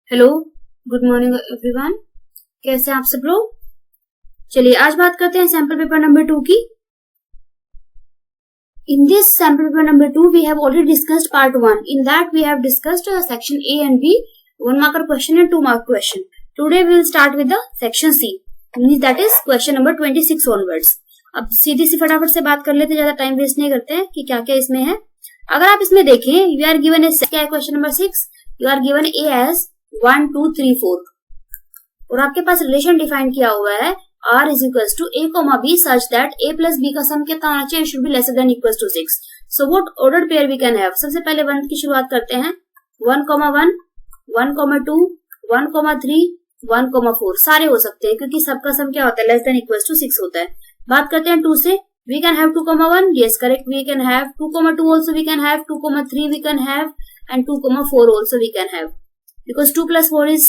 Hello, good morning everyone. कैसे हैं आप सब लोग? चलिए आज बात करते हैं सैंपल पेपर नंबर 2 की। In this sample paper number 2 we have already discussed part 1. In that we have discussed section A and B, 1 marker question and 2 mark question. Today we will start with the section C, that is question number 26 onwards. अब सीधी सी फटाफट से बात कर लेते हैं, ज्यादा time waste नहीं करते हैं कि क्या क्या इसमें है। अगर आप इसमें देखें, यू आर गिवन एज क्या है question number 6, you are given a edge 1 2 3 4 और आपके पास रिलेशन डिफाइन किया हुआ है R is equals to A, B such that A plus B का सम कितना होना चाहिए, should be lesser than equals to 6. So what ordered pair we can have? सबसे पहले 1 की शुरुआत करते हैं। 1, 1, 1, 2, 1, 3, 1, 4 सारे हो सकते हैं क्योंकि सबका सम क्या होता है, लेस देन इक्वल्स टू 6 होता है। बात करते हैं 2 से, we can have 2, 1, yes correct, we can have 2, 2 also we can have, 2, 3 we can have and 2, 4 also we can have because 2 plus 4 is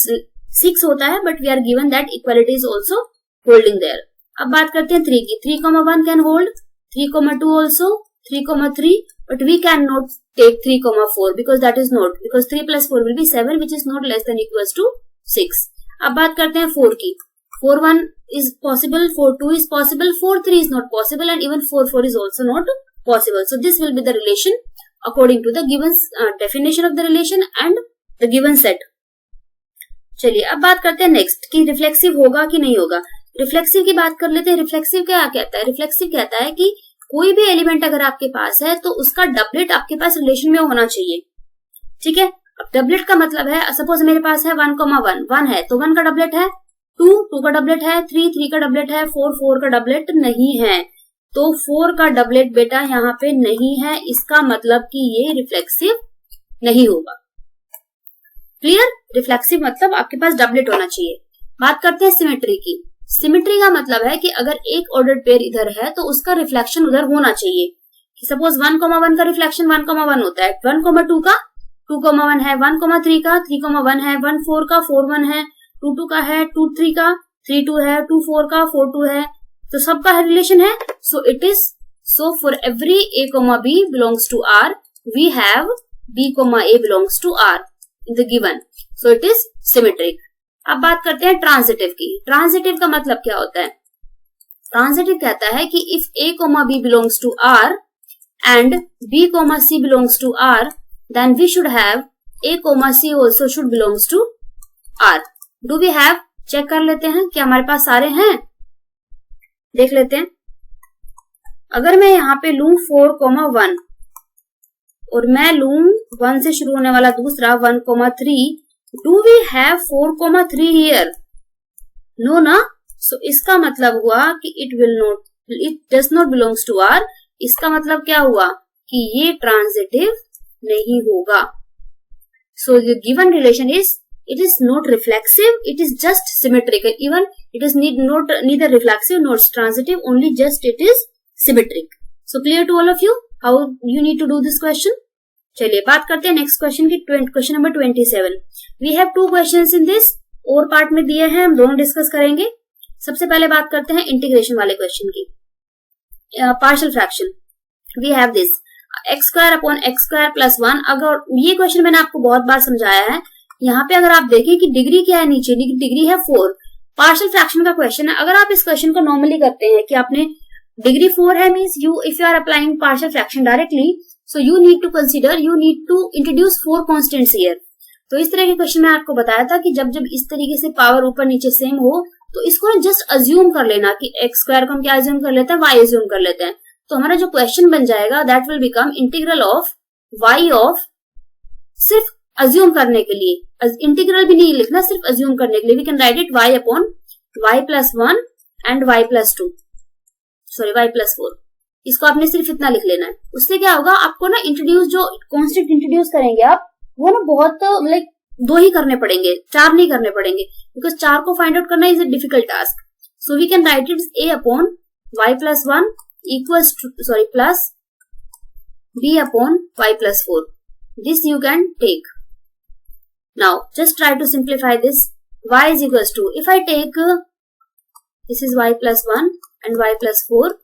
6 होता है, but we are given that equality is also holding there. अब बात करते हैं 3 की। 3, 1 can hold, 3, 2 also, 3, 3, but we cannot take 3, 4 because that is not, because 3 plus 4 will be 7 which is not less than equals to 6. अब बात करते हैं 4 की। 4, 1 is possible, 4, 2 is possible, 4, 3 is not possible and even 4, 4 is also not possible. So this will be the relation according to the given definition of the relation and the given set. चलिए अब बात करते हैं next कि reflexive होगा कि नहीं होगा। रिफ्लेक्सिव की बात कर लेते हैं। रिफ्लेक्सिव क्या कहता है? रिफ्लेक्सिव कहता है कि कोई भी एलिमेंट अगर आपके पास है तो उसका डबलेट आपके पास रिलेशन में होना चाहिए। ठीक है, अब डबलेट का मतलब है, सपोज मेरे पास है 1, 1 है तो 1 का डबलेट है, 2 का डबलेट है, 3 का डबलेट है, 4 का डबलेट नहीं है। तो 4 का डबलेट बेटा यहाँ पे नहीं है, इसका मतलब कि ये रिफ्लेक्सिव नहीं होगा। क्लियर? रिफ्लेक्सिव मतलब आपके पास डबलेट होना चाहिए। बात करते हैं सिमेट्री की। सिमेट्री का मतलब है कि अगर एक ऑर्डर्ड पेयर इधर है तो उसका रिफ्लेक्शन उधर होना चाहिए। सपोज 1, 1 का रिफ्लेक्शन 1, 1 होता है, 1, 2 का 2, 1 है, 1, 3 का 3, 1 है, 1, 4 का 4, 1 है, 2, 2 का है, 2, 3 का 3, 2 है, 2, 4 का 4, 2 है, तो सबका रिलेशन है। So it is, so for every A, B belongs to R, we have B, A belongs to R in the given, so it is symmetric. अब बात करते हैं ट्रांजिटिव की। ट्रांजिटिव का मतलब क्या होता है? ट्रांजिटिव कहता है कि if A, B belongs to R and B, C belongs to R, then we should have A, C also should belongs to R. Do we have? Check कर लेते हैं कि हमारे पास सारे हैं। देख लेते हैं। अगर मैं यहाँ पे लूं 4, 1 और मैं लूं 1 से शुरू होने वाला दूसरा 1, 3, do we have 4, 3 here? No ना? So इसका मतलब हुआ कि it does not belongs to R. इसका मतलब क्या हुआ कि ये ट्रांजिटिव नहीं होगा। So the given relation is, it is not reflexive, it is just symmetrical. Even it is neither reflexive nor transitive, only just it is symmetric. So clear to all of you how you need to do this question? चलिए बात करते हैं next question की। Question number 27। We have 2 questions in this, और part में दिए हैं, हम दोनों डिस्कस करेंगे। सबसे पहले बात करते हैं इंटीग्रेशन वाले क्वेश्चन की। Partial fraction, we have this x² upon x² plus 1। अगर ये क्वेश्चन मैंने आपको बहुत बार समझाया है। यहाँ पे अगर आप देखें कि डिग्री क्या है, नीचे डिग्री है 4। पार्शियल फ्रैक्शन का क्वेश्चन है। अगर आप इस क्वेश्चन को नॉर्मली करते हैं कि आपने डिग्री 4 है, means you if you are applying partial fraction directly, so you need to introduce 4 constants here. तो इस तरह के क्वेश्चन में आपको बताया था कि जब इस तरीके से पावर ऊपर नीचे सेम हो तो इसको जस्ट अज्यूम कर लेना कि x² को हम क्या अज्यूम कर लेते हैं, y अज्यूम कर लेते हैं। तो हमारा जो क्वेश्चन बन जाएगा that will become integral of y of, सिर्फ अज्यूम करने के लिए, इंटीग्रल भी नहीं लिखना, सिर्फ अज्यूम करने के लिए we can write it y upon y plus 1 and y plus 2, sorry y plus 4। इसको आपने सिर्फ इतना लिख लेना है। उससे क्या होगा, आपको ना इंट्रोड्यूस, जो कॉन्स्टेंट इंट्रोड्यूस करेंगे आप, वो ना बहुत लाइक 2 ही करने पड़ेंगे, 4 नहीं करने पड़ेंगे, बिकॉज 4 को फाइंड आउट करना is a difficult task. So we can write it a upon y plus 1 equals to, sorry plus b upon y plus 4। This you can take. Now just try to simplify this. y is equals to, if I take this is y plus 1 and y plus 4,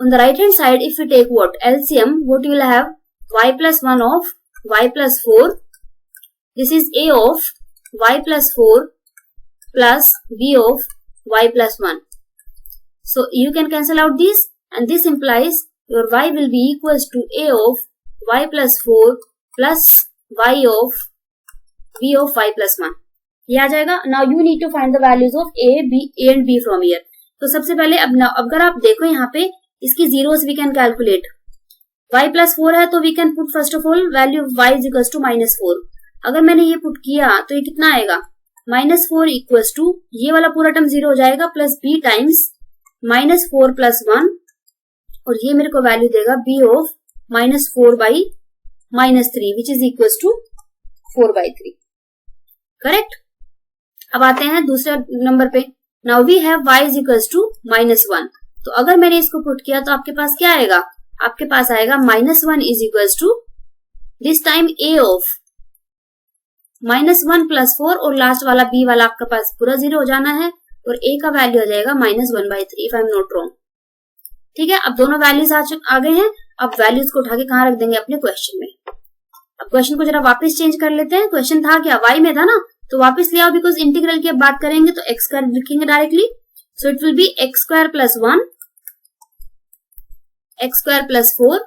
on the right hand side if we take what LCM, what you will have y plus 1 of y plus 4, this is a of y plus 4 plus b of y plus 1. So you can cancel out these and this implies your y will be equals to a of y plus 4 plus y of b of y plus 1. ये आ जाएगा. Now you need to find the values of a and b from here. तो सबसे पहले अब अगर आप देखो यहाँ पे इसकी zeros we can calculate. y plus 4 है तो we can put first of all value of y is equals to minus 4. अगर मैंने ये पुट किया तो ये कितना आएगा, -4 इक्वल्स टू ये वाला पूरा टर्म 0 हो जाएगा प्लस b टाइम्स -4 प्लस 1 और ये मेरे को वैल्यू देगा b of -4 by -3 which is equals to 4/3. Correct. अब आते हैं दूसरे नंबर पे. Now we have y is equals to -1. तो अगर मैंने इसको पुट किया तो आपके पास क्या आएगा, आपके पास आएगा -1 is equals to this time a of -1 plus 4 और लास्ट वाला b वाला आपके पास पूरा 0 हो जाना है और a का वैल्यू हो जाएगा -1/3 if I am not wrong. ठीक है. अब दोनों वैल्यूज आ गए हैं. अब वैल्यूज को उठा के कहाँ रख देंगे, अपने क्वेश्चन में. अब क्वेश्चन को जरा वापस चेंज कर लेते हैं. क्वेश्चन था क्या, y में था ना, तो वापस ले आओ बिकॉज इंटीग्रल की अब बात करेंगे तो x स्क्वायर लिखेंगे directly. So it will be x square plus 1 x square plus 4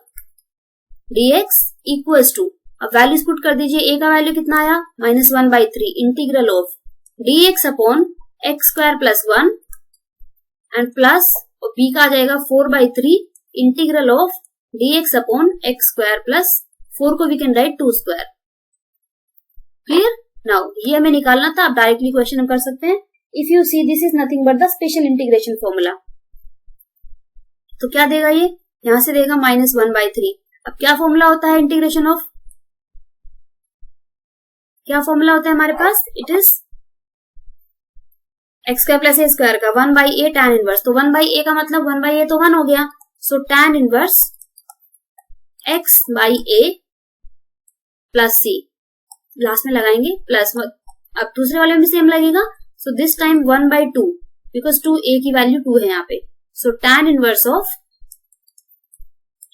dx equals to, अब वैल्यूज पुट कर दीजिए. a का वैल्यू कितना आया -1/3 integral of dx upon x square plus 1 and plus और b का आ जाएगा 4/3 integral of dx upon x square plus 4 को we can write 2 square. Clear. Now ये हमें निकालना था. अब डायरेक्टली क्वेश्चन हम कर सकते हैं. If you see this is nothing but the special integration formula. तो क्या देगा ये, यहां से देगा -1/3. अब क्या फॉर्मूला होता है इंटीग्रेशन ऑफ, क्या फॉर्मूला होता है हमारे पास, it is x square plus a square का 1/a tan इनवर्स. तो 1/a का मतलब 1/a तो 1 हो गया. सो tan inverse x/a plus c last में लगाएंगे प्लस. अब दूसरे वाले में सेम लगेगा. So this time 1/2 because 2a की वैल्यू 2 है यहाँ पे. सो tan inverse of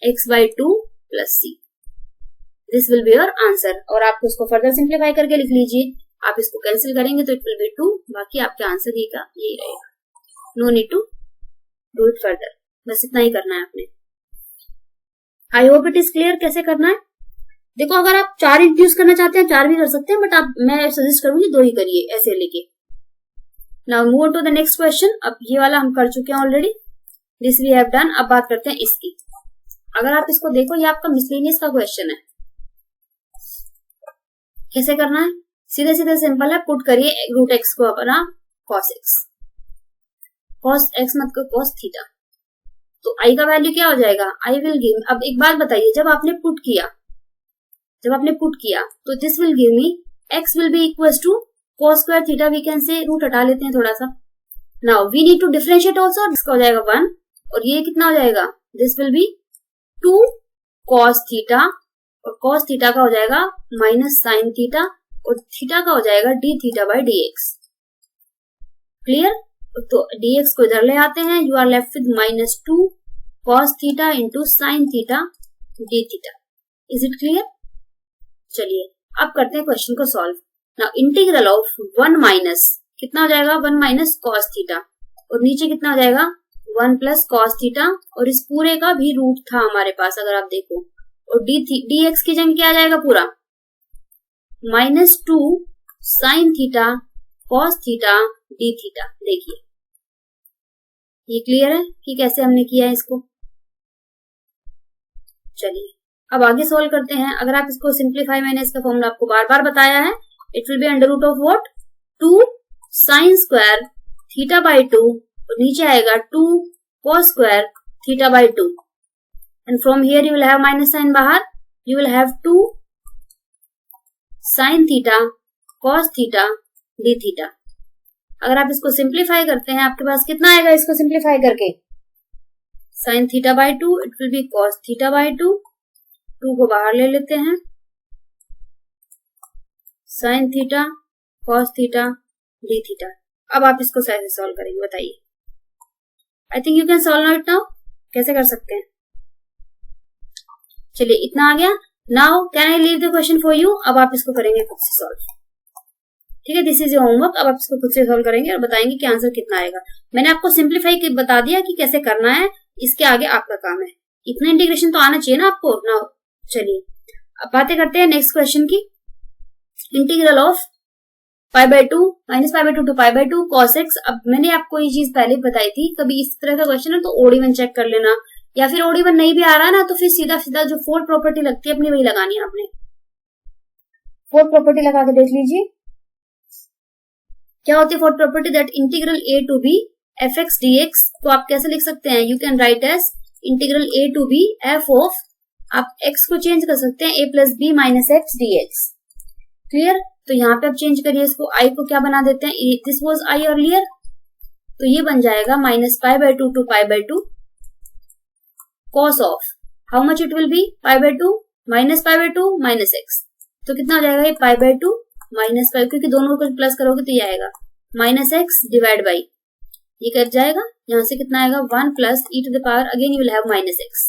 x/2 plus c. This will be your answer. और आप उसको फर्दर सिंप्लीफाई करके लिख लीजिए. आप इसको कैंसिल करेंगे तो इट विल बी 2. बाकी आपके आंसर ही का यही रहेगा. No need to do it further. बस इतना ही करना है आपने. I hope it is clear कैसे करना है. देखो अगर आप 4 इंट्रोड्यूस करना चाहते हैं 4 भी कर सकते हैं बट आप मैं सजेस्ट करूंगी 2 ही करिए ऐसे लेके. Now move to the next question. अब ये वाला हम कर चुके हैं already. This we have done. अब बात करते हैं इसकी. अगर आप इसको देखो ये आपका मिसलेनियस का क्वेश्चन है. कैसे करना है, सीधे सीधे सिंपल है. पुट करिए रूट एक्स को अपना cos x. cos x मतलब cos थीटा. तो i का वैल्यू क्या हो जाएगा, i विल गिव. अब एक बात बताइए, जब आपने पुट किया तो this will give me x will be equals to cos square theta. We can say root हटा लेते हैं थोड़ा सा. Now we need to differentiate also. इसका हो जाएगा 1 और ये कितना हो जाएगा, this will be 2 cos theta और cos थीटा का हो जाएगा माइनस साइन थीटा और थीटा का हो जाएगा d theta by dx. Clear. तो dx को इधर ले आते हैं. You are left with -2 cos theta into sine theta d theta. Is it clear. चलिए अब करते हैं क्वेश्चन को solve. Now integral of 1 minus कितना हो जाएगा, 1 माइनस cos थीटा और नीचे कितना हो जाएगा 1 प्लस cos थीटा और इस पूरे का भी रूट था हमारे पास अगर आप देखो. और dx की जगह क्या आ जाएगा पूरा -2 sine theta cos theta d theta. देखिए ये क्लियर है कि कैसे हमने किया है इसको. चलिए अब आगे सॉल्व करते हैं. अगर आप इसको सिंप्लीफाई, मैंने इसका फॉर्मूला आपको बार बार बताया है. It will be under root of what 2 sine square theta by 2 और नीचे आएगा 2 cos square theta by 2 and from here you will have minus sine बाहर. You will have 2 sine theta cos theta d theta. अगर आप इसको simplify करते हैं आपके पास कितना आएगा, इसको सिंप्लीफाई करके sine theta by 2 it will B cos theta by 2. 2 को बाहर ले लेते हैं. Sign theta cos theta d theta. अब आप इसको कैसे सॉल्व करेंगे बताइए. I think you can solve it now. कैसे कर सकते हैं, चलिए इतना आ गया. Now can I leave the question for you. अब आप इसको करेंगे खुद से सॉल्व. ठीक है, दिस इज योर होमवर्क। अब आप इसको खुद से सॉल्व करेंगे और बताएंगे कि आंसर कितना आएगा। मैंने आपको सिंप्लीफाई बता दिया कि कैसे करना है, इसके आगे आपका काम है। इतना इंटीग्रेशन तो आना चाहिए ना आपको ना। चलिए अब बातें करते हैं नेक्स्ट क्वेश्चन की। Integral of pi by two minus pi by two to pi by two cos x. अब मैंने आपको ये चीज पहले बताई थी, कभी इस तरह का क्वेश्चन है तो OD1 चेक कर लेना, या फिर OD1 नहीं भी आ रहा है ना तो फिर सीधा सीधा जो फोर्थ प्रॉपर्टी लगती है अपनी वही लगानी है आपने। फोर्थ प्रॉपर्टी लगा के देख लीजिए क्या होती है fourth property, that integral a to b f x d x. तो आप कैसे लिख सकते हैं, you can write as integral a to b f of, आप x को चेंज कर सकते हैं a plus b minus x d x. Clear. तो यहाँ पे आप चेंज करिए इसको, i को क्या बना देते हैं, दिस वाज i अर्लियर, तो ये बन जाएगा minus pi by two to pi by two cos of how much it will be pi by two minus pi by two minus x. तो कितना हो जाएगा ये pi by two minus pi, क्योंकि दोनों को प्लस करोगे तो ये आएगा माइनस एक्स डिवाइड बाई, ये कट जाएगा, यहाँ से कितना आएगा 1 plus e to the power again you will have minus x.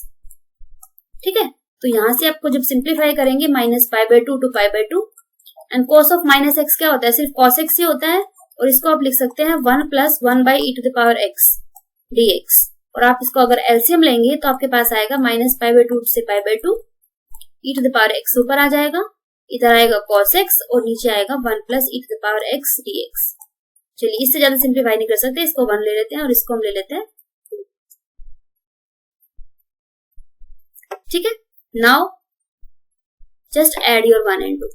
ठीक है, तो यहाँ से आपको जब सिंप्लीफाई करेंगे minus pi by two to pi by two, and cos of minus x क्या होता है, सिर्फ कॉस एक्स ही होता है, और इसको आप लिख सकते हैं 1 plus 1 by e to the power x d x. और आप इसको अगर एलसीएम लेंगे तो आपके पास आएगा माइनस पाई बाय टू से pi by two, e to the power x ऊपर आ जाएगा, इधर आएगा कॉस एक्स और नीचे आएगा 1 plus e to the power x d x. चलिए इससे ज्यादा सिंप्लीफाई नहीं कर सकते, इसको 1 ले लेते हैं और इसको हम ले लेते हैं 2। ठीक है, now just add your 1 and 2,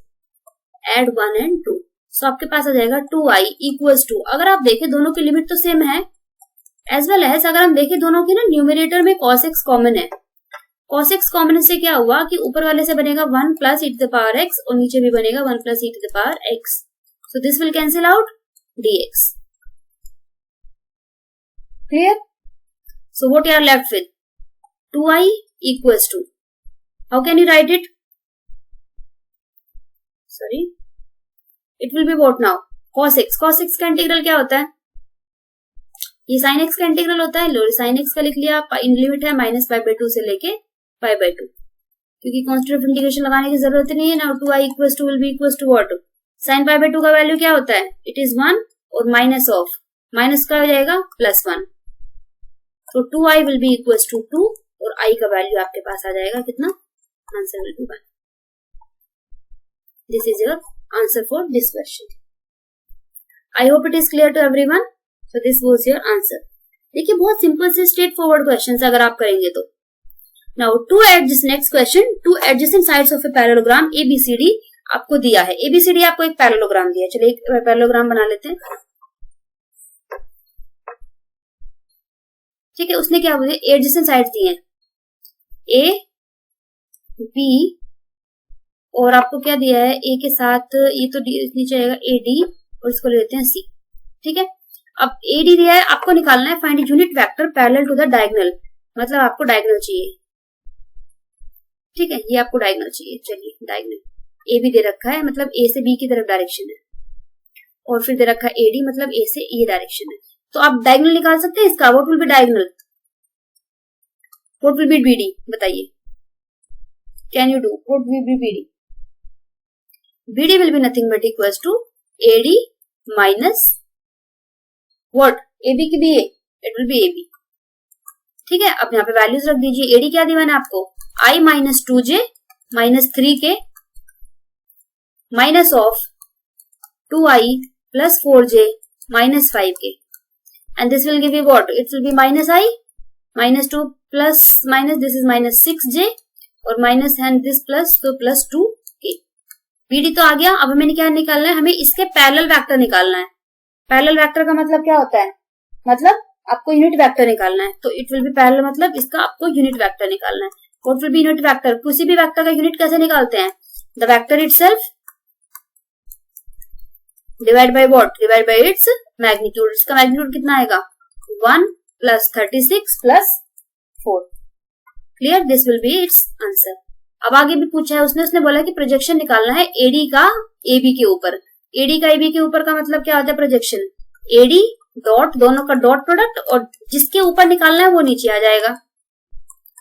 add 1 and 2, so आपके पास आ जाएगा 2i इक्वल्स टू, अगर आप देखें दोनों की लिमिट तो सेम है, एज वेल एज अगर हम देखें दोनों की ना न्यूमरेटर में cos x कॉमन है। cos x कॉमन से क्या हुआ कि ऊपर वाले से बनेगा 1 plus e to the power x और नीचे भी बनेगा 1 plus e to the power x, so this will cancel out dx। Clear. So what you are left with 2i equals to, how can you write it, sorry it will be what now cos x। cos x का integral क्या होता है, ये sin x का integral होता है, लो sin x का लिख लिया, इन लिमिट है माइनस पाई बाय टू से लेके पाई बाय टू, क्योंकि कांस्टेंट ऑफ इंटीग्रेशन लगाने की जरूरत नहीं है ना। 2i equals to will be equals to what, sin pi by two का वैल्यू क्या होता है, इट इज 1 और माइनस ऑफ माइनस का हो जाएगा प्लस 1, तो 2i will be equals to 2 और i का वैल्यू आपके पास आ जाएगा कितना, answer will be 1। This is your answer for this question. I hope it is clear to everyone. So this was your answer. देखिए बहुत सिंपल से स्ट्रेट फॉरवर्ड क्वेश्चन अगर आप करेंगे तो। Now to adjust next question, to adjacent sides of a parallelogram ABCD आपको दिया है। ABCD आपको एक पैरेललोग्राम दिया है, चलिए एक पैरेललोग्राम बना लेते हैं। ठीक है, उसने क्या बोले एडजेसेंट साइड्स दिए हैं A B, और आपको क्या दिया है A के साथ ये तो नीचे आएगा AD और इसको ले लेते हैं C। ठीक है, अब AD दिया है, आपको निकालना है find unit vector parallel to the diagonal, मतलब आपको डायगोनल चाहिए। ठीक है, ये आपको डायगोनल चाहिए। चलिए डायगोनल AB दे रखा है, मतलब A से B की तरफ डायरेक्शन है, और फिर दे रखा है AD मतलब A से ये डायरेक्शन है, तो आप डायगोनल निकाल सकते हैं इसका। What will be diagonal, what will be BD, बताइए can you do, what will be BD? BD will be nothing but equals to AD minus what, AB की भी A, it will be AB। ठीक है, अब यहाँ पे values रख दीजिए। AD क्या दिया मैंने आपको, I minus 2J minus 3K minus of 2I plus 4J minus 5K, and this will give you what, it will be minus I minus 2 plus minus this is minus 6J और minus and this plus, तो plus 2K। BD तो आ गया, अब हमें क्या निकालना है, हमें इसके पैरेलल वेक्टर निकालना है। पैरेलल वेक्टर का मतलब क्या होता है, मतलब आपको यूनिट वेक्टर निकालना है, तो इट विल बी पैरेलल मतलब इसका आपको यूनिट वेक्टर निकालना है। What will be unit vector, किसी भी वेक्टर का यूनिट कैसे निकालते हैं, the vector itself divide by what, divide by its magnitude. इसका मैग्नीट्यूड कितना आएगा 1 plus 36 plus 4। Clear, this will B it's answer. अब आगे भी पूछा है उसने बोला कि प्रोजेक्शन निकालना है AD का AB के ऊपर। AD का AB के ऊपर का मतलब क्या होता है, प्रोजेक्शन AD डॉट, दोनों का डॉट प्रोडक्ट, और जिसके ऊपर निकालना है वो नीचे आ जाएगा।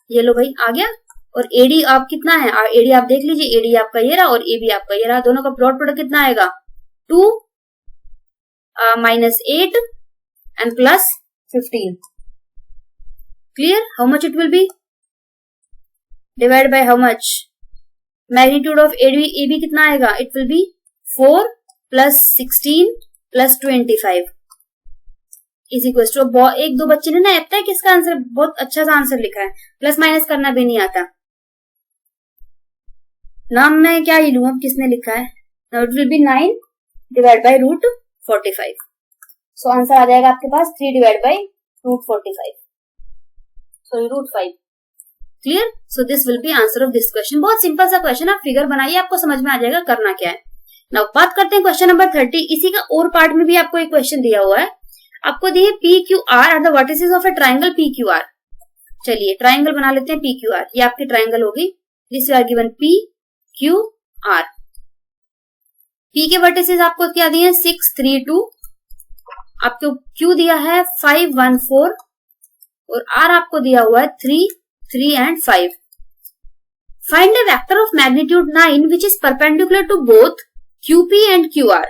ये लो भाई आ गया। और AD आप कितना है, AD आप देख लीजिए, AD आपका ये रहा और AB आपका ये रहा, दोनों का डॉट प्रोडक्ट कितना आएगा 2 -8 and plus 15. Clear? How much it will be? Divided by how much? Magnitude of AB कितना आएगा? It will be 4 plus 16 plus 25 is equals to, एक दो बच्चे ने ना लगता है कि इसका आंसर बहुत अच्छा सा आंसर लिखा है, प्लस माइनस करना भी नहीं आता। नाम में क्या ही लूं, अब किसने लिखा है? Now it will be 9 divided by root 45. So answer आ जाएगा आपके पास 3 divided by root 45. So root 5. Clear? So this will be answer of this question. बहुत सिंपल सा क्वेश्चन, आप फिगर बनाइए, आपको समझ में आ जाएगा करना क्या है। Now बात करते हैं क्वेश्चन नंबर 30। इसी का और पार्ट में भी आपको एक क्वेश्चन दिया हुआ है, आपको दिए PQR are the vertices of a triangle PQR। चलिए ट्राइंगल बना लेते हैं PQR, ये आपकी ट्राइंगल होगी। This are given PQR। P के वर्टिसेस आपको क्या दिए? 6, 3, 2। आपको Q दिया है 5, 1, 4 और R आपको दिया हुआ है 3, 3 and 5। Find a vector of magnitude 9 which is perpendicular to both QP and QR।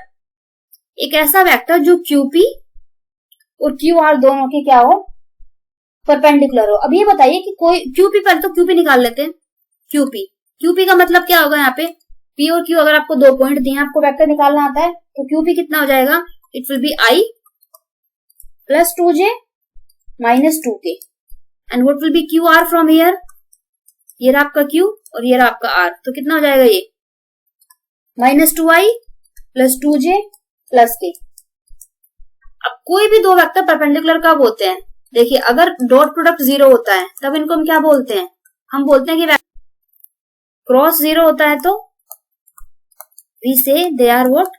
एक ऐसा वेक्टर जो QP और QR दोनों के क्या हो? परपेंडिकुलर हो। अब ये बताइए कि कोई QP, पहले तो QP निकाल लेते हैं। QP का मतलब क्या होगा? यहाँ पे P और Q, अगर आपको 2 पॉइंट दिए, आपको वेक्टर निकालना आता है, तो QP कितना हो जाएगा? It will B I plus 2J minus 2K and what will be QR from here? ये रहा आपका Q और ये रहा आपका R, तो कितना हो जाएगा ये? Minus 2I plus 2J plus K। अब कोई भी दो वेक्टर परपेंडिकुलर कब होते हैं? देखिए अगर डॉट प्रोडक्ट 0 होता है तब इनको हम क्या बोलते हैं? हम बोलते हैं कि क्रॉस 0 होता है तो वी से दे आर व्हाट?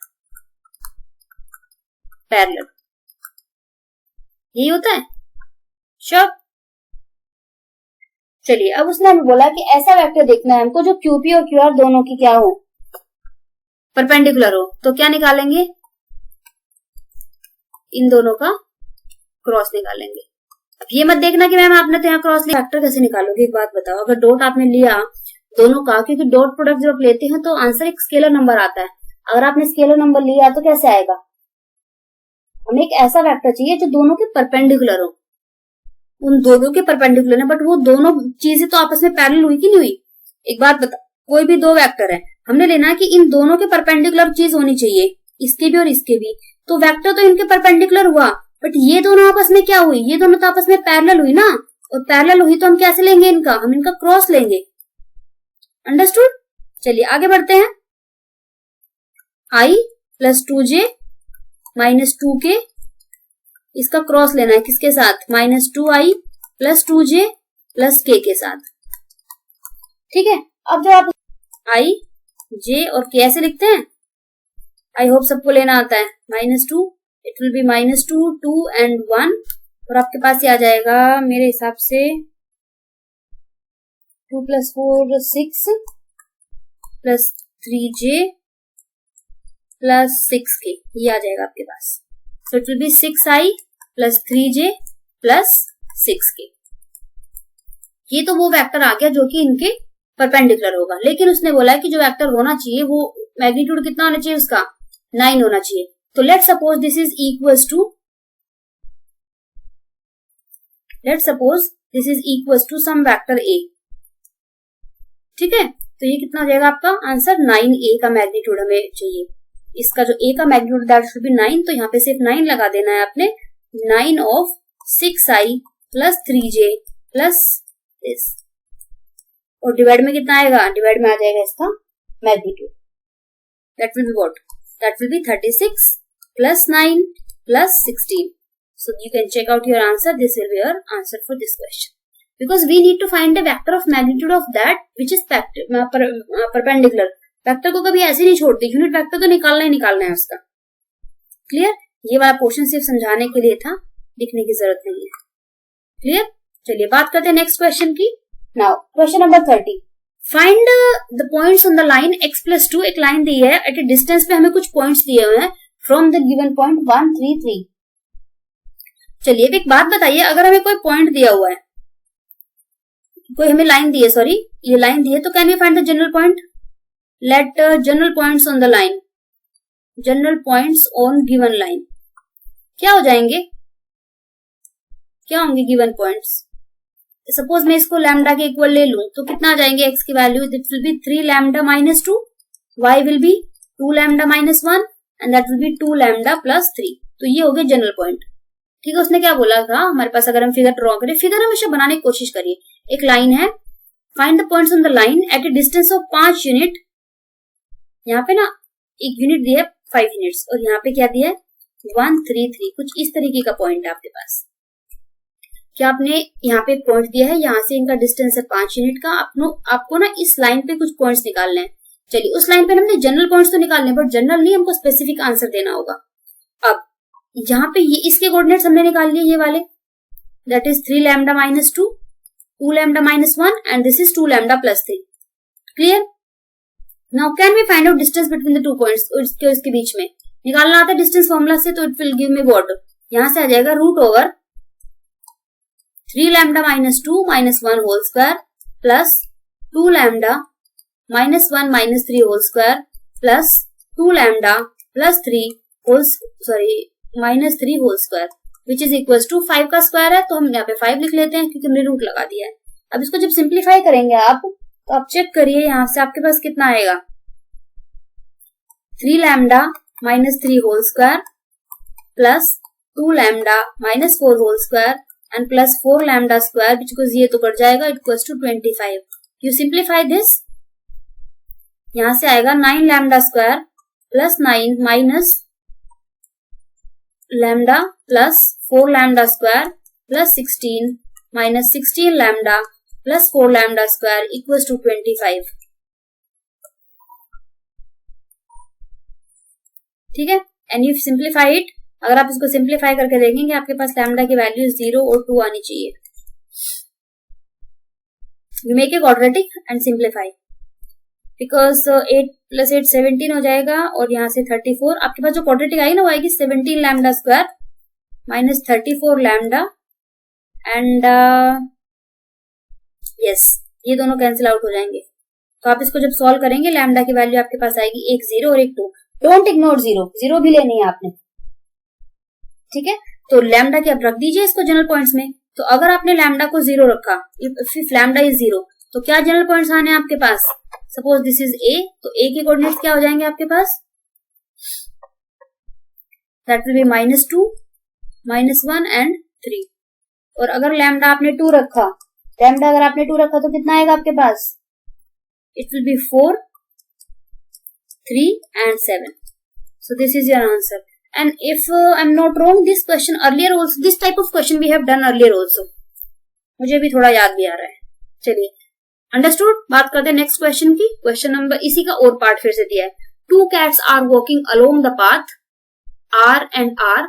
पैरेलल। यही होता है। श्योर? चलिए अब उसने हमें बोला कि ऐसा वेक्टर देखना है हमको जो QP और QR दोनों की क्या हो? परपेंडिकुलर हो। तो क्या निकालेंगे? इन दोनों का क्रॉस निकालेंगे। अब ये मत देखना कि मैम आपने तो यहाँ क्रॉस लिया, वेक्टर कैसे निकालोगे? एक बात बताओ, अगर डॉट आपने लिया दोनों का, क्योंकि डॉट प्रोडक्ट जब आप लेते हैं तो आंसर एक स्केलर नंबर आता है, अगर आपने स्केलर नंबर लिया तो कैसे आएगा? हमें एक ऐसा वेक्टर चाहिए जो दोनों के परपेंडिकुलर हो। उन दोनों के परपेंडिकुलर है, बट वो दोनों चीजें तो आपस में पैरेलल हुई कि नहीं हुई? एक बात बता, कोई भी दो वेक्टर है, हमने लेना है कि इन दोनों के परपेंडिकुलर चीज होनी चाहिए, इसके भी और इसके भी। तो वेक्टर तो इनके परपेंडिकुलर हुआ, बट ये दोनों आपस में क्या हुई? ये दोनों तो आपस में पैरेलल हुई ना, और पैरेलल हुई तो हम कैसे लेंगे इनका? हम इनका क्रॉस लेंगे। अंडरस्टूड? चलिए आगे बढ़ते हैं। I plus 2J minus 2K, इसका क्रॉस लेना है किसके साथ? Minus 2I plus 2J plus K के साथ। ठीक है, अब जब आप I, J और K ऐसे लिखते हैं, आई होप सबको लेना आता है। -2, इट विल बी -2, 2 and 1, और आपके पास ये आ जाएगा मेरे हिसाब से 2 + 4 6 प्लस 3J प्लस 6K, ये आ जाएगा आपके पास। तो इट will B 6I plus 3J plus 6K। ये तो वो वेक्टर आ गया जो कि इनके परपेंडिकुलर होगा, लेकिन उसने बोला है कि जो वेक्टर होना चाहिए वो मैग्नीट्यूड कितना होना चाहिए? उसका 9 होना चाहिए। तो let's suppose this is equals to some vector A। ठीक है, तो ये कितना हो जाएगा आपका आंसर? 9A का मैग्नीट्यूड हमें चाहिए। इसका जो A का मैग्नीट्यूड दैट शुड बी 9, तो यहाँ पे सिर्फ 9 लगा देना है आपने। 9 of 6I plus 3J plus this, और डिवाइड में कितना आएगा? डिवाइड में आ जाएगा इसका magnitude, that will be what? That will B 36 plus 9 plus 16। So you can check out your answer. This will be your answer for this question. Because we need to find a vector of magnitude of that which is perpendicular. Vector को कभी ऐसे नहीं छोड़ती, unit vector तो निकालना ही निकालना है उसका। क्लियर? ये वाला पोर्शन सिर्फ समझाने के लिए था, लिखने की जरूरत नहीं है। क्लियर? चलिए बात करते हैं नेक्स्ट क्वेश्चन की। Now question number 30, find the points on the line x + 2। एक लाइन दी है, एट ए डिस्टेंस पे हमें कुछ पॉइंट्स दिए हुए हैं फ्रॉम द गिवन पॉइंट 1, 3, 3। चलिए अब एक बात बताइए, अगर हमें कोई पॉइंट दिया हुआ है, कोई हमें लाइन दी है, सॉरी ये लाइन दी है, तो can we find the general point? Let general points on the line, general points on given line. क्या हो जाएंगे, क्या होंगे गिवन पॉइंट्स? सपोज मैं इसको लैम्डा के इक्वल ले लूं तो कितना आ जाएंगे x की value? It will B 3 lambda minus 2, y will be 2 lambda minus 1 and that will be 2 lambda plus 3। तो ये हो गए जनरल पॉइंट। ठीक है, उसने क्या बोला था हमारे पास, अगर हम फिगर ड्रॉ करें, फिगर हमेशा बनाने की कोशिश करिए। एक लाइन है, find the points on the line at A distance of 5 unit. यहाँ पे ना एक यूनिट दिया है 5 यूनिट्स और यहाँ पे क्या दिया है 1 3 3, कुछ इस तरीके का पॉइंट है आपके पास। क्या आपने यहाँ पे एक पॉइंट दिया है, यहाँ से इनका डिस्टेंस है 5 यूनिट का। आपको ना इस लाइन पे कुछ पॉइंट्स निकालने हैं। चलिए उस लाइन पे हमने जनरल पॉइंट्स तो निकालने, बट जनरल नहीं, हमको स्पेसिफिक आंसर देना होगा। अब यहाँ पे ये इसके कोऑर्डिनेट्स हमने निकाल लिए, ये वाले, that is 3 lambda minus 2, 2 lambda minus 1 and this is 2 lambda plus 3। Clear? Now can we find out distance between the two points? इसके बीच में निकालना आता है डिस्टेंस फॉर्मूला से, तो इट विल गिव मी व्हाट, यहाँ से आ जाएगा root over 3 lambda minus 2 minus 1 whole square plus 2 lambda minus 1 minus 3 whole square plus 2 lambda plus 3 minus 3 whole square which is equal to 5 का स्क्वायर है, तो हम यहाँ पे 5 लिख लेते हैं क्योंकि हमने रूट लगा दिया है। अब इसको जब सिंप्लीफाई करेंगे आप, तो आप चेक करिए यहाँ से आपके पास कितना आएगा, 3 lambda minus 3 whole square plus 2 lambda minus 4 whole square and plus 4 lambda square, because ये तो कट जाएगा, equals to 25। You simplify this, यहां से आएगा 9 lambda square plus 9 minus lambda plus 4 lambda square plus 16 minus 16 lambda plus 4 lambda square equals to 25। ठीक है, and you simplify it. अगर आप इसको सिंप्लीफाई करके देखेंगे आपके पास लैम्डा की वैल्यू 0 और 2 आनी चाहिए। You make a quadratic and simplify, because 8 plus 8 17 हो जाएगा और यहाँ से 34। आपके पास जो क्वाड्रेटिक आएगी ना वो आएगी 17 lambda square minus 34 lambda and yes, ये दोनों कैंसिल आउट हो जाएंगे। तो आप इसको जब सॉल्व करेंगे लैम्डा की वैल्यू आपके पास आएगी एक 0 और एक 2। डोंट इग्नोर 0 भी लेनी है आपने। ठीक है, तो लैम्डा की आप रख दीजिए इसको जनरल पॉइंट्स में। तो अगर आपने लैम्डा को 0 रखा, इफ लैम्डा इज 0, तो क्या जनरल पॉइंट्स आने आपके पास? सपोज दिस इज ए, तो ए के कोऑर्डिनेट्स क्या हो जाएंगे आपके पास? That will be -2, -1 and 3। और अगर लैम्डा आपने 2 रखा, तो कितना आएगा आपके पास? It will be 4, 3 and 7। So this is your answer. And if I'm not wrong, this question earlier also, this type of question we have done earlier also. मुझे भी थोड़ा याद भी आ रहा है। चलिए, अंडरस्टूड। बात करते हैं नेक्स्ट क्वेश्चन की। क्वेश्चन नंबर, इसी का और पार्ट फिर से दिया है। 2 cats are walking along the path R and R,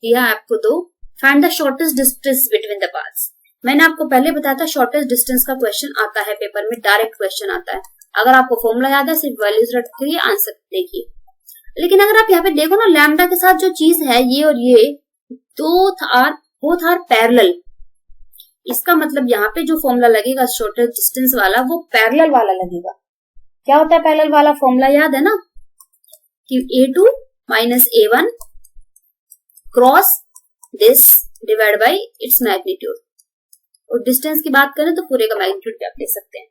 दिया आपको 2। Find the shortest distance between the paths. मैंने आपको पहले बताया था शॉर्टेस्ट डिस्टेंस का क्वेश्चन आता है पेपर में, डायरेक्ट क्वेश्चन आता है। अगर आपको फॉर्मूला याद है, सिर्फ वैल्यूज रख के आंसर देखिए। लेकिन अगर आप यहाँ पे देखो ना, लैम्डा के साथ जो चीज है ये और ये बोथ आर पैरेलल। इसका मतलब यहाँ पे जो फॉर्मूला लगेगा शॉर्टेस्ट डिस्टेंस वाला, वो पैरेलल वाला लगेगा। क्या होता है पैरेलल वाला फॉर्मूला? याद है ना कि A2 minus A1 cross this divide by its magnitude. और डिस्टेंस की बात करें तो पूरे का मैग्नीट्यूड भी आप ले सकते हैं।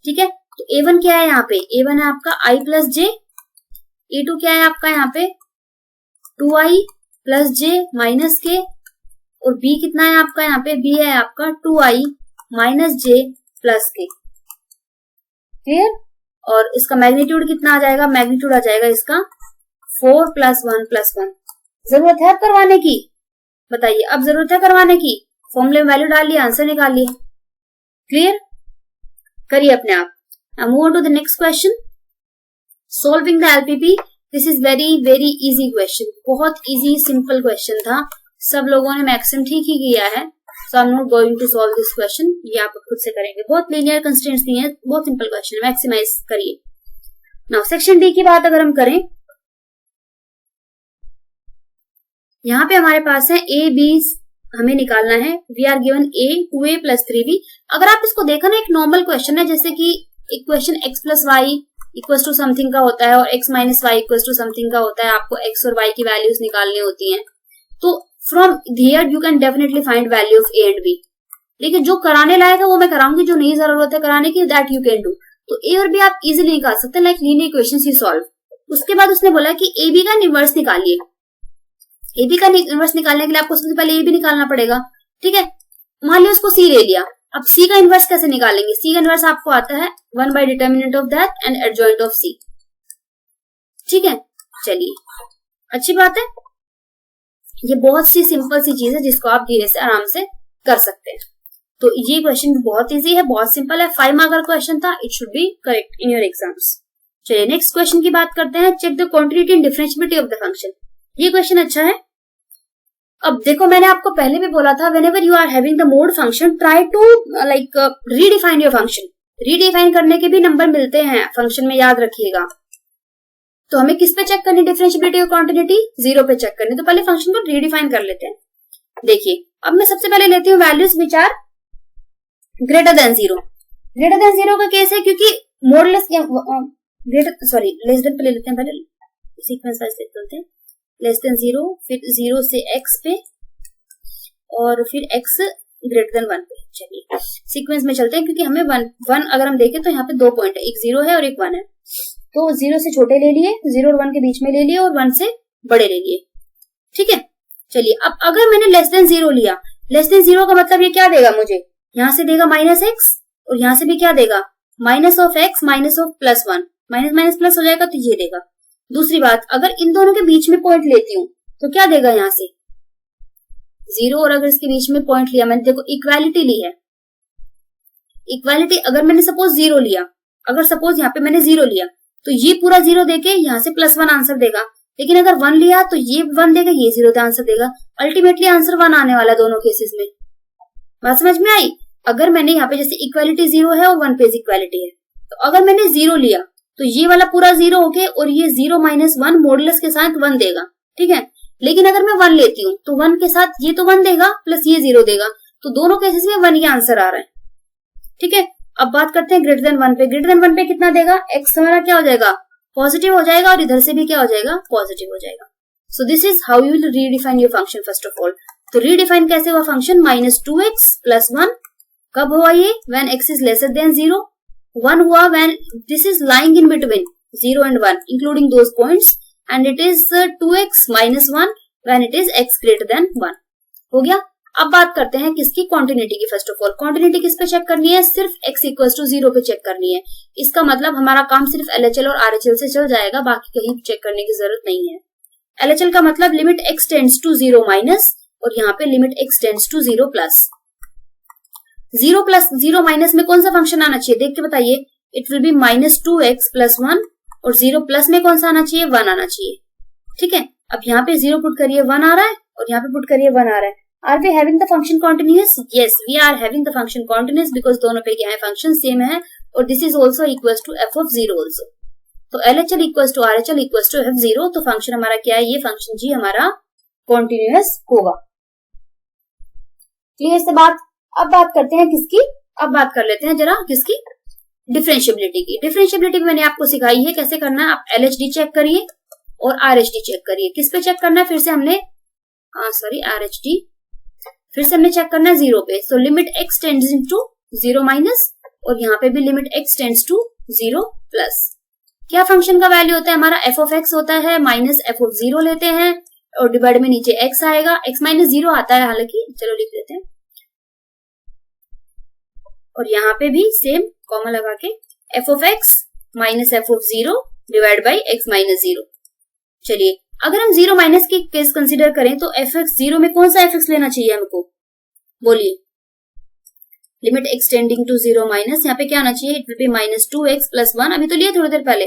ठीक है, तो A1 क्या है यहाँ पे? A1 है आपका I प्लस J। A2 क्या है आपका यहाँ पे? 2I plus J minus K। और B कितना है आपका यहाँ पे? B है आपका 2I minus J plus K। Clear? और इसका मैग्नीट्यूड कितना आ जाएगा? मैग्नीट्यूड आ जाएगा इसका 4 प्लस 1 प्लस 1। जरूरत है करवाने की? बताइए, अब जरूरत है करवाने की? फॉर्मूले में वैल्यू डालिए, आंसर निकालिए। क्लियर? करिए अपने आप। Now move on to the next question. Solving the LPP. This is very very easy question. बहुत easy simple question था। सब लोगों ने मैक्सिमम ठीक ही किया है। So I'm not going to solve this question. ये आप खुद से करेंगे। बहुत linear constraints नहीं है, बहुत सिंपल क्वेश्चन है। मैक्सिमाइज करिए। Now सेक्शन डी की बात अगर हम करें, यहाँ पे हमारे पास है A B हमें निकालना है। We are given A 2A plus 3B। अगर आप इसको देखा ना, एक नॉर्मल क्वेश्चन है, जैसे कि equation x plus y equal to something का होता है और x minus y equal to something का होता है। आपको x और y की वैल्यूज निकालनी होती हैं। तो from here you can definitely find value of a and b. लेकिन जो कराने लायक है वो मैं कराऊंगी, जो नहीं जरूरत है कराने की दैट यू कैन डू। तो ए और बी आप इजिली निकाल सकते हैं, like linear equations you solve. उसके बाद उसने बोला कि ए बी का इनवर्स निकालिए। ए बी का इनवर्स निकालने के लिए आपको सबसे पहले ए बी निकालना पड़ेगा, ठीक है। मान लिया उसको सी ले लिया, अब सी का इनवर्स कैसे निकालेंगे? सी का इनवर्स आपको आता है 1 by determinant of that and adjoint of C, ठीक है। चलिए अच्छी बात है, ये बहुत सी सिंपल सी चीज है जिसको आप धीरे से आराम से कर सकते हैं। तो ये क्वेश्चन बहुत इजी है, बहुत सिंपल है, 5 मार्क का क्वेश्चन था, it should be correct in your exams. चलिए नेक्स्ट क्वेश्चन की बात करते हैं। Check the quantity and differentiability of the function. ये क्वेश्चन अच्छा है। अब देखो मैंने आपको पहले भी बोला था, whenever you are having the mode function try to like redefine your function. Redefine करने के भी नंबर मिलते हैं फंक्शन में, याद रखिएगा। तो हमें किस पे चेक करनी डिफरेंशिएबिलिटी और क्वांटिटी? 0 पे चेक करनी। तो पहले फंक्शन को रीडिफाइन कर लेते हैं। देखिए अब मैं सबसे पहले लेती हूँ values which are greater than 0। Greater than 0 का केस है क्योंकि मोडलेस लेस देन पे ले लेते हैं, पहले सीक्वेंस वाइज लेते हैं। लेस देन 0, फिर 0 से x पे और फिर x ग्रेटर देन 1 पे। चलिए सीक्वेंस में चलते हैं क्योंकि हमें 1 अगर हम देखें तो यहाँ पे 2 पॉइंट है, एक 0 है और एक 1 है। तो 0 से छोटे ले लिए, 0 और 1 के बीच में ले लिए और 1 से बड़े ले लिए, ठीक है। चलिए अब अगर मैंने लेस देन 0 लिया, लेस देन 0 का मतलब ये क्या देगा मुझे? यहाँ से देगा -x और यहाँ से भी क्या देगा? Minus of x minus of +1, minus minus plus हो जाएगा तो ये देगा। दूसरी बात, अगर इन दोनों के बीच में पॉइंट लेती हूँ तो क्या देगा? यहाँ से 0 और अगर इसके बीच में पॉइंट लिया मैंने, देखो इक्वालिटी ली है। इक्वालिटी अगर मैंने सपोज 0 लिया, अगर सपोज यहाँ पे मैंने 0 लिया तो ये पूरा 0 देके यहाँ से +1 आंसर देगा। लेकिन अगर 1 लिया तो ये 1 देगा, ये 0 का आंसर देगा। अल्टीमेटली आंसर 1 आने वाला दोनों केसेस में। बात समझ में आई? अगर मैंने यहाँ पे जैसे इक्वालिटी 0 है और 1 पे इक्वालिटी है, तो अगर मैंने 0 लिया तो ये वाला पूरा 0 होके और ये 0 माइनस 1 मॉडुलस के साथ 1 देगा, ठीक है। लेकिन अगर मैं 1 लेती हूँ तो 1 के साथ ये तो 1 देगा प्लस ये 0 देगा, तो दोनों केसेस में 1 ही आंसर आ रहा है, ठीक है। अब बात करते हैं ग्रेटर देन 1 पे। ग्रेटर देन 1 पे कितना देगा? x हमारा क्या हो जाएगा? पॉजिटिव हो जाएगा और इधर से भी क्या हो जाएगा? पॉजिटिव हो जाएगा। So this is how you will redefine your function first of all. तो रीडिफाइन कैसे हुआ फंक्शन? -2x + 1 कब हुआ ये? When x is lesser than 0। 1 हुआ when this is lying in between 0 and 1 including those points, and it is 2x - 1 when it is x greater than 1। हो गया। अब बात करते हैं किसकी? कॉन्टिन्यूटी की। फर्स्ट ऑफ ऑल कॉन्टिन्यूटी किस पे चेक करनी है? सिर्फ x = 0 पे चेक करनी है। इसका मतलब हमारा काम सिर्फ LHL और RHL से चल जाएगा, बाकी कहीं चेक करने की जरूरत नहीं है। LHL का मतलब limit x tends to 0 minus, और यहाँ पे limit x tends to 0 plus. 0 plus 0 minus में कौन सा फंक्शन आना चाहिए? देख के बताइए। इट विल बी -2x + 1, और 0 प्लस में कौन सा आना चाहिए? 1 आना चाहिए, ठीक है। अब यहाँ पे 0 पुट करिए 1 आ रहा है, और यहाँ पे पुट करिए 1 आ रहा है। Are we having the function continuous? Yes, we are having the function continuous because दोनों पे क्या है? फंक्शन सेम है, और this is also equals to f of 0 also. तो LHL equals to RHL equals to f0, तो function हमारा क्या है? ये फंक्शन जी हमारा continuous होगा। क्लियर से बात? अब बात करते हैं किसकी? अब बात कर लेते हैं जरा किसकी? डिफरेंशिएबिलिटी की। डिफरेंशिएबिलिटी मैंने आपको सिखाई है कैसे करना है। आप LHD चेक करिए और RHD चेक करिए। किस पे चेक करना है? फिर से हमने RHD फिर से हमने चेक करना है 0 पे। So limit x tends to 0 minus, और यहाँ पे भी limit x tends to 0 plus. क्या फंक्शन का वैल्यू होता है हमारा? f of x होता है माइनस f of 0 लेते हैं, और डिवाइड में नीचे x आएगा। x - 0 आता है हालांकि, चलो लिख लेते हैं। और यहाँ पे भी सेम कॉमा लगा के f of x minus f of 0 divide by x - 0। चलिए अगर हम 0 माइनस की केस कंसीडर करें तो fx 0 में कौन सा fx लेना चाहिए हमको? बोलिए। Limit x tending to 0 minus, यहाँ पे क्या आना चाहिए? इट विल बी -2x + 1, अभी तो लिए थोड़ी देर पहले।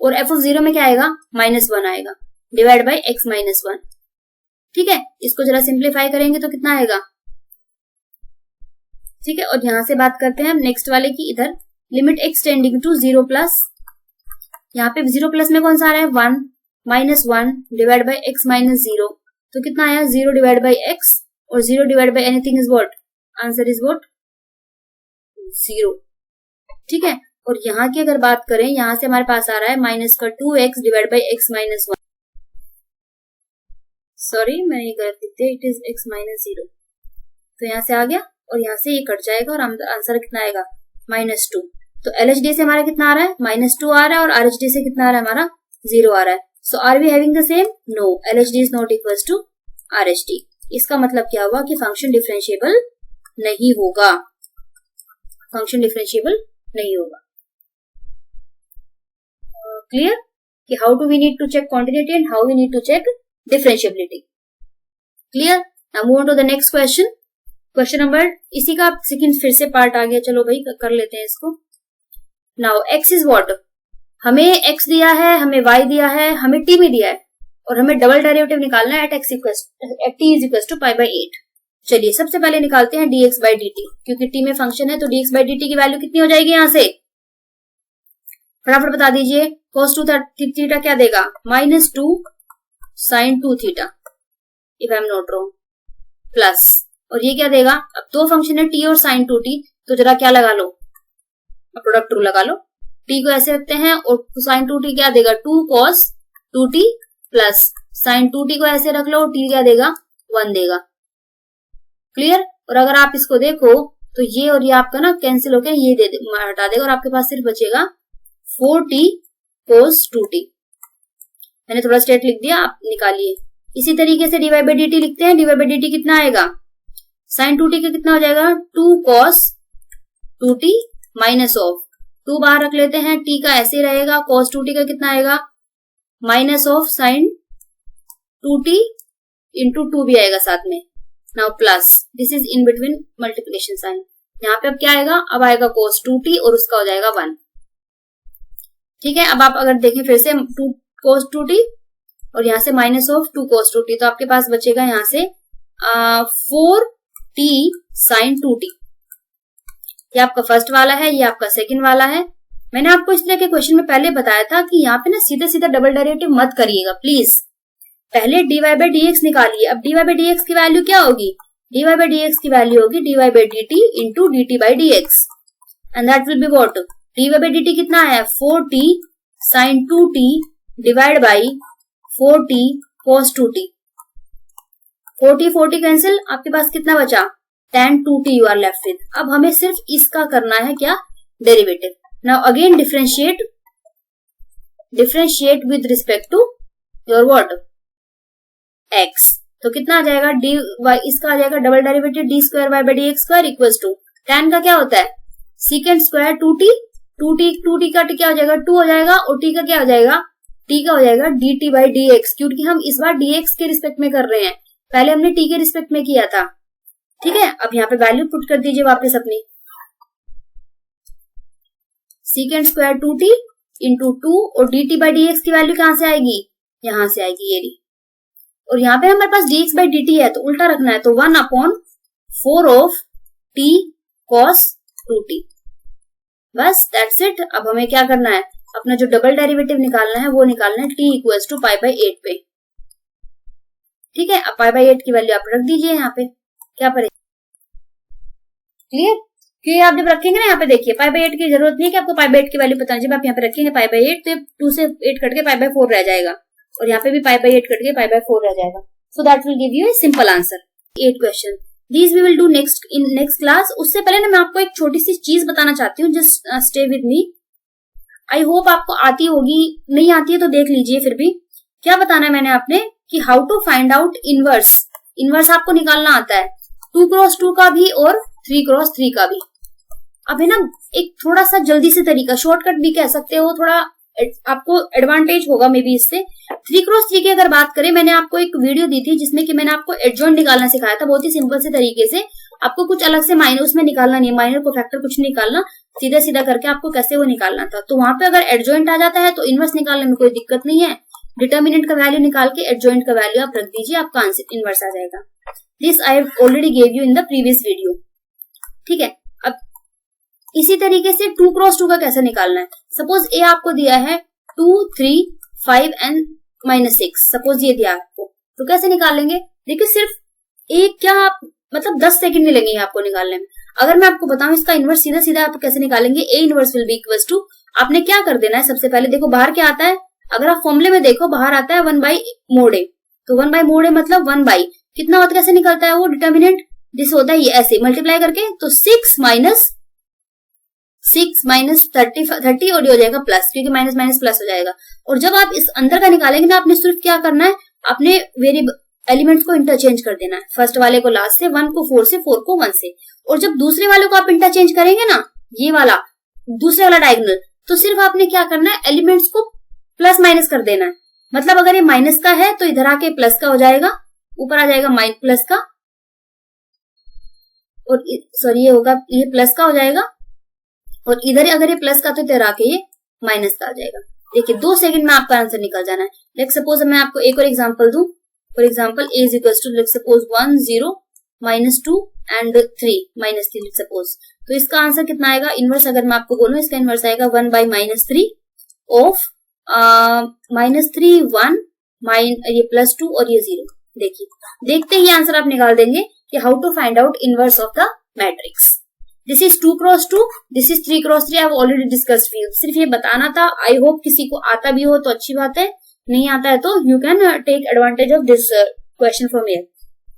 और f of 0 में क्या आएगा? -1 आएगा, डिवाइड बाई x - 1, ठीक है। इसको जरा सिंप्लीफाई करेंगे तो कितना आएगा? ठीक है। और यहां से बात करते हैं हम नेक्स्ट वाले की। इधर limit x tending to 0 plus, यहाँ पे 0 प्लस में कौन सा आ रहा है? 1 -1 डिवाइड बाई x - 0, तो कितना आया? 0 डिवाइड बाई x, और 0 divide by anything is what? Answer is what? 0, ठीक है। और यहाँ की अगर बात करें, यहाँ से हमारे पास आ रहा है -2x divide by x - 1। Sorry मैंने ये गलत लिख दिया, इट इज x माइनस 0। तो यहाँ से आ गया और यहाँ से ये कट जाएगा और आंसर कितना आएगा -2। तो LHD से हमारा कितना आ रहा है -2 आ रहा है और RHD से कितना आ रहा है हमारा 0 आ रहा है। So are we having the same? No, LHD is not equal to RHD। इसका मतलब क्या हुआ कि फंक्शन डिफरेंशिएबल नहीं होगा, फंक्शन डिफरेंशिएबल नहीं होगा। क्लियर कि how do we need to check continuity and how we need to check differentiability. Clear? Now move on to the next question. Question number, इसी का सेकंड फिर से पार्ट आ गया, चलो भाई कर लेते हैं इसको। नाउ x इज व्हाट, हमें x दिया है, हमें y दिया है, हमें t भी दिया है और हमें डबल डेरिवेटिव निकालना है at t is equal to π/8। चलिए सबसे पहले निकालते हैं dx/dt, क्योंकि t में फंक्शन है तो dx/dt की वैल्यू कितनी हो जाएगी यहां से, फटाफट बता दीजिए। cos 2 थीटा क्या देगा -2 sin 2 theta if I am not wrong, plus और ये क्या देगा, अब दो फंक्शन है t और sin 2t, तो जरा क्या लगा लो, प्रोडक्ट रूल लगा लो। t को ऐसे रखते हैं और sin 2t क्या देगा 2 cos 2t plus sin 2t को ऐसे रख लो, t क्या देगा 1 देगा। क्लियर? और अगर आप इसको देखो तो ये और ये आपका ना कैंसिल होकर ये हटा देगा और आपके पास सिर्फ बचेगा 4t cos 2t। मैंने थोड़ा स्ट्रेट लिख दिया, आप निकालिए। इसी तरीके से dy/dt लिखते हैं, dy/dt कितना आएगा, sin 2t का कितना हो जाएगा 2 cos 2t माइनस ऑफ 2 बाहर रख लेते हैं, t का ऐसे रहेगा, cos 2t का कितना आएगा minus of sin 2t into 2 भी आएगा साथ में। Now plus this is in between multiplication sign, यहाँ पे अब क्या आएगा, अब आएगा cos 2t और उसका हो जाएगा 1। ठीक है, अब आप अगर देखें फिर से 2 cos 2t और यहाँ से माइनस ऑफ 2 cos 2t, तो आपके पास बचेगा यहाँ से 4t sin 2t। ये आपका फर्स्ट वाला है, ये आपका सेकंड वाला है। मैंने आपको इस तरह के क्वेश्चन में पहले बताया था कि यहाँ पे ना सीधा सीधा डबल डेरिवेटिव मत करिएगा प्लीज, पहले dy/dx निकालिए। अब dy/dx की वैल्यू क्या होगी, dy/dx की वैल्यू होगी dy/dt into dt/dx and that will be what, dy/dt कितना है 4t sin 2t divide by 4t cos 2t। 40 cancel, आपके पास कितना बचा tan 2t you are left with. अब हमें सिर्फ इसका करना है क्या, derivative. Now again differentiate with respect to your what x, तो कितना आ जाएगा dy, इसका आ जाएगा double derivative d²y/dx² equals to tan का क्या होता है secant स्क्वायर 2t का क्या हो जाएगा 2 हो जाएगा और t का क्या हो जाएगा, t का हो जाएगा dt/dx, क्योंकि हम इस बार dx के रिस्पेक्ट में कर रहे हैं, पहले हमने t के रिस्पेक्ट में किया था। ठीक है, अब यहाँ पे वैल्यू पुट कर दीजिए वापस अपनी, secant स्क्वायर 2t इंटू 2 और dt/dx की वैल्यू कहां से आएगी, यहां से आएगी ये रही, और यहाँ पे हमारे पास dx/dt है तो उल्टा रखना है, तो 1/4 ऑफ t cos 2t, बस दैट्स इट। अब हमें क्या करना है, अपना जो डबल डेरिवेटिव निकालना है वो निकालना है t इक्वल्स टू π/8 पे। ठीक है, अब π/8 की वैल्यू आप रख दीजिए यहाँ पे, क्या पड़ेगा, क्लियर? क्योंकि आप जब रखेंगे ना यहाँ पे देखिए π/8 की जरूरत नहीं है कि आपको π/8 की वैल्यू पता है, जब आप यहाँ पे रखेंगे π/8 तो 2 से 8 कट के π/4 रह जाएगा और यहाँ पे भी π/8 कट के π/4 रह जाएगा। So that will give you a simple answer. 8 question these we will do next in next class. उससे पहले ना मैं आपको एक छोटी सी चीज बताना चाहती हूँ, just stay with me. I hope आपको आती होगी, नहीं आती है तो देख लीजिए। फिर भी क्या बताना है मैंने आपने कि how to find out inverse. Inverse आपको निकालना आता है 2x2 का भी और 3x3 का भी। अब है ना एक थोड़ा सा जल्दी से तरीका, शॉर्टकट भी कह सकते हो, थोड़ा आपको एडवांटेज होगा मे बी इससे। 3x3 की अगर बात करें, मैंने आपको एक वीडियो दी थी जिसमें कि मैंने आपको एडजॉइंट निकालना सिखाया था, बहुत ही सिंपल से तरीके से। आपको कुछ अलग से माइनर उसमें निकालना नहीं है, माइनर को फैक्टर कुछ नहीं निकालना, सीधा सीधा करके आपको कैसे वो निकालना था। तो वहां पे अगर एडजॉइंट आ जाता है तो इनवर्स निकालने में कोई दिक्कत नहीं है। डिटर्मिनेंट का वैल्यू निकाल के एडजॉइंट का वैल्यू आप रख दीजिए, आपका आंसर इनवर्स आ जाएगा। This I have already give you in the previous video. ठीक है, अब इसी तरीके से 2x2 का कैसे निकालना है। सपोज ए आपको दिया है 2, 3, 5 एंड -6, सपोज ये दिया आपको, तो कैसे निकालेंगे। देखिए सिर्फ एक क्या मतलब 10 सेकंड नहीं लगेंगे आपको निकालने में। अगर मैं आपको बताऊं इसका इनवर्स सीधा सीधा आप कैसे निकालेंगे, a inverse will be equals to, आपने क्या कर देना है, सबसे पहले देखो बाहर क्या आता है, अगर आप फॉर्मूले में देखो बाहर आता है 1/mod A। तो 1 बाई मोड है मतलब 1 बाई कितना होता है, कैसे निकलता है वो डिटर्मिनेंट, जिस होता है ये ऐसे मल्टीप्लाई करके, तो 6 माइनस 30 और ये हो जाएगा प्लस, क्योंकि माइनस माइनस प्लस हो जाएगा। और जब आप इस अंदर का निकालेंगे ना, आपने सिर्फ क्या करना है, आपने वेरिएबल एलिमेंट्स को इंटरचेंज कर देना है, फर्स्ट वाले को लास्ट से, 1 को 4 से, 4 को 1 से। और जब दूसरे वाले को आप इंटरचेंज करेंगे ना, ये वाला दूसरे वाला डायगोनल, तो सिर्फ आपने क्या करना है, एलिमेंट्स को प्लस माइनस कर देना है। मतलब अगर ये माइनस का है तो इधर आके प्लस का हो जाएगा, ऊपर आ जाएगा प्लस का, और सॉरी ये होगा, ये प्लस का हो जाएगा, और इधर अगर ये प्लस का तो इधर आके ये माइनस का आ जाएगा। देखिए 2 सेकंड में आपका आंसर निकल जाना है। लेट सपोज मैं आपको एक और एग्जांपल दूं, for example a is equals to let suppose 1 0 -2 and 3 -3 let suppose. तो इसका आंसर कितना आएगा, इनवर्स अगर मैं आपको बोलूं, इसका इनवर्स आएगा 1 बाई -3 ऑफ -3 1 ये +2 और ये 0। देखिए देखते ही आंसर आप निकाल देंगे कि how to find out inverse of the matrix. This is 2 cross 2, this is 3 cross 3। I have already discussed view, सिर्फ ये बताना था। आई होप किसी को आता भी हो तो अच्छी बात है, नहीं आता है तो you can take advantage of this question from here.